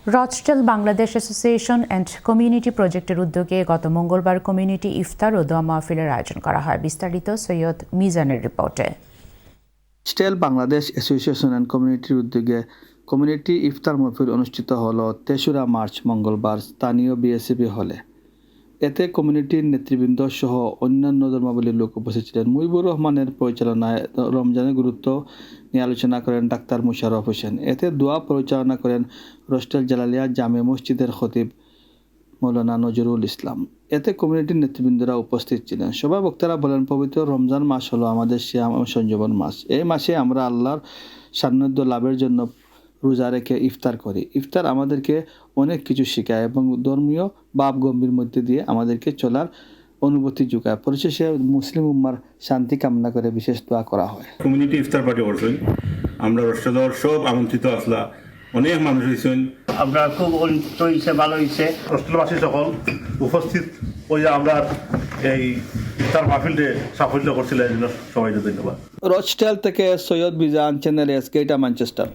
রচটেল Bangladesh association and community প্রজেক্টের উদ্যোগে গত মঙ্গলবার কমিউনিটি ইফতার ও দোয়া মাহফিলের আয়োজন করা হয়। বিস্তারিত সৈয়দ মিজানের রিপোর্টে। রচটেল বাংলাদেশ অ্যাসোসিয়েশন অ্যান্ড কমিউনিটির উদ্যোগে কমিউনিটি ইফতার মাহফিল অনুষ্ঠিত হল ৩রা মার্চ মঙ্গলবার স্থানীয় বিএসিপি হলে। এতে কমিউনিটির নেতৃবৃন্দ সহ অন্যান্য ধর্মাবলীর লোক উপস্থিত ছিলেন। মুজিবুর রহমানের পরিচালনায় রমজানের গুরুত্ব নিয়ে আলোচনা করেন ডাক্তার মুশাররফ হোসেন। এতে দোয়া পরিচালনা করেন রচটেল জালালিয়া জামে মসজিদের খতিব মৌলানা নজরুল ইসলাম। এতে কমিউনিটির নেতৃবৃন্দরা উপস্থিত ছিলেন। সবাই বক্তারা বলেন, পবিত্র রমজান মাস হলো আমাদের সিয়াম ও সংযমন মাস। এই মাসে আমরা আল্লাহর সান্নিধ্য লাভের জন্য রোজা রেখে ইফতার করি। ইফতার আমাদেরকে অনেক কিছু শেখায় এবং ধর্মীয় ভাব গম্ভীর মধ্যে দিয়ে আমাদেরকে চলার অনুভূতি যোগায়। পরিশেষে মুসলিম উম্মার শান্তি কামনা করে বিশেষ দোয়া করা হয়। কমিউনিটি ইফতার পার্টি করছেন, আমরা রচটেলের সব আমন্ত্রিত আসলা, অনেক মানুষ হয়েছেন, আমরা খুব অনিষ্ট হয়েছে, ভালো হয়েছে। রচটেলবাসী সকল উপস্থিত হয়ে আমরা এই ইফতার মাহফিলটি সাফল্য করছিলেন, সবাইকে ধন্যবাদ। রচটেল থেকে সৈয়দ বিজান, চ্যানেল এস, ম্যানচেস্টার।